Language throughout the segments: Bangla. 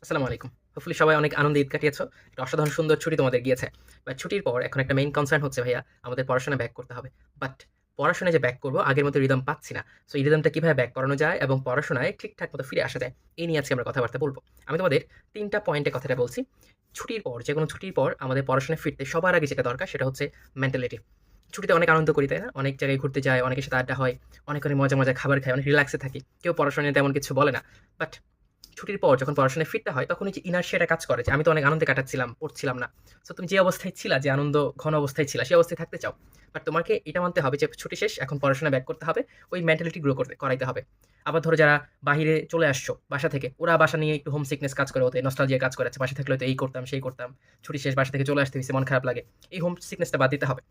আসসালামু আলাইকুম। হোপফুলি সবাই অনেক আনন্দে ঈদ কাটিয়েছো। একটা অসাধারণ সুন্দর ছুটি তোমাদের গিয়েছে। বাট ছুটির পর এখন একটা মেইন কনসার্ন হচ্ছে ভাইয়া আমাদের পড়াশোনা ব্যাক করতে হবে। বাট পড়াশোনায় যে ব্যাক করব আগের মতো রিদম পাচ্ছি না। সো এই রিদমটা কিভাবে ব্যাক করানো যায় এবং পড়াশোনায় ঠিকঠাক মতো ফিরে আসা যায়। এই নিয়ে আজকে আমরা কথাবার্তা বলব। আমি তোমাদের ৩ টা পয়েন্টে কথাটা বলছি। ছুটির পর যেকোনো ছুটির পর আমাদের পড়াশোনায় ফিরতে সবার আগে যেটা দরকার সেটা হচ্ছে মেন্টালিটি। ছুটিতে অনেক আনন্দ করি, তাই না? অনেক জায়গায় ঘুরতে যাই, অনেকের সাথে আড্ডা হয়, অনেক মজা খাবার খাই, অনেক রিল্যাক্সে থাকি। কেউ পড়াশোনা নিয়ে তেমন কিছু বলে না। বাট ছুটির পর যখন পড়াশোনায় ফিরতে হয় তখন ওই যে ইনারশিয়াটা কাজ করে যে আমি তো অনেক আনন্দে কাটাচ্ছিলাম, পড়ছিলাম না। সো তুমি যে অবস্থায় ছিলা, যে আনন্দ ঘন অবস্থায় ছিলা, সেই অবস্থায় থাকতে চাও। বাট তোমাকে এটা মানতে হবে যে ছুটি শেষ, এখন পড়াশোনা ব্যাক করতে হবে। ওই মেন্টালিটি গ্রো করাইতে হবে। আবার ধরো যারা বাহিরে চলে আসছো বাসা থেকে, ওরা বাসা নিয়ে একটু হোম সিকনেস কাজ করে, ওদের নস্টালজিয়া কাজ করে। আচ্ছা বাসায় থাকলে হয়তো এই করতাম, সেই করতাম। ছুটি শেষ বাসা থেকে চলে আসতে হইছে, মন খারাপ লাগে। এই হোম সিকনেসটা বাদ দিতে হবে।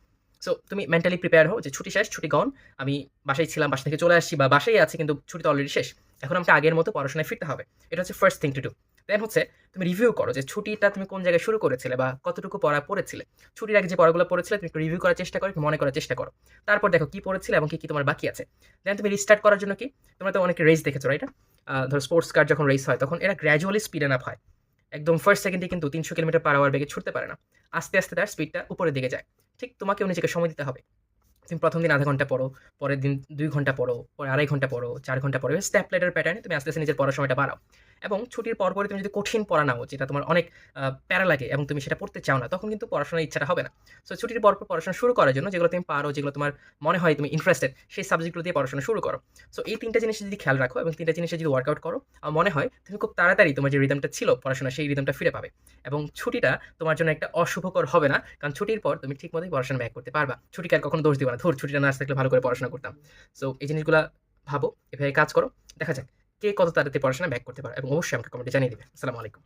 সো তুমি মেন্টালি প্রিপেয়ার হও যে ছুটি শেষ, ছুটি গন। আমি বাসায় ছিলাম, বাসা থেকে চলে আসছি বা বাসায় আছি কিন্তু ছুটি তো অলরেডি শেষ। এখন আমাকে আগের মতো পড়াশোনায় ফিরতে হবে। এটা হচ্ছে ফার্স্ট থিং টু ডু। দেন হচ্ছে তুমি রিভিউ করো যে ছুটিটা তুমি কোন জায়গায় শুরু করেছিলে বা কতটুকু পড়া পড়েছিলে। ছুটির আগে যে পড়াগুলো পড়েছিলে তুমি একটু রিভিউ করার চেষ্টা করো, একটু মনে করার চেষ্টা করো। তারপর দেখো কি পড়েছিলে এবং কি তোমার বাকি আছে। দেন তুমি রিস্টার্ট করার জন্য কি, তোমরা তো অনেক রেস দেখেছো, রাইট? ধরো স্পোর্টস কার যখন রেস হয় তখন এরা গ্র্যাজুয়ালি স্পিড আপ হয়। একদম ফার্স্ট সেকেন্ডে কিন্তু ৩০০ কিলোমিটার পার আওয়ার বেগে ছুটতে পারে না। আস্তে তার স্পিডটা উপরের দিকে যায়। ঠিক তোমাকেও নিজেকে সময় দিতে হবে। তুমি ১ম দিন ০.৫ ঘন্টা পড়ো, পরের দিন ২ ঘন্টা পড়ো, পরে ২.৫ ঘন্টা পড়ো, ৪ ঘন্টা পড়ো। এভাবে স্টেপ ladder প্যাটার্নে তুমি আস্তে নিজের পড়ার সময়টা বাড়াও। এবং ছুটির পরপরই তুমি যদি কঠিন পড়া নাও, যেটা তোমার অনেক প্যারা লাগে এবং তুমি সেটা পড়তে চাও না, তখন কিন্তু পড়াশোনার ইচ্ছাটা হবে না। সো ছুটির পরপর পড়াশোনা শুরু করার জন্য যেগুলো তুমি পারো, যেগুলো তোমার মনে হয় তুমি ইন্টারেস্টেড, সেই সাবজেক্টগুলো দিয়ে পড়াশোনা শুরু করো। সো এই ৩ টা জিনিস যদি খেয়াল রাখো এবং ৩ টা জিনিসে যদি ওয়ার্কআউট করো, আমার মনে হয় তুমি খুব তাড়াতাড়ি তোমার যে রিদমটা ছিল পড়াশোনার, সেই রিদমটা ফিরে পাবে। এবং ছুটিটা তোমার জন্য একটা অশুভকর হবে না। কারণ ছুটির পর তুমি ঠিক মতোই পড়াশোনা ব্যাক করতে পারবা। ছুটিকে আর কখনো দোষ দিবা না। ধুর ছুটিটা না থাকলে ভালো করে পড়াশোনা করতাম। সো এই জিনিসগুলা ভাবো, এভাবে কাজ করো। দেখা যাক কে কত তাড়াতাড়ি পড়াশোনা ব্যাক করতে পারে এবং অবশ্যই আমাকে কমেন্টে জানিয়ে দিবে। আসসালামু আলাইকুম।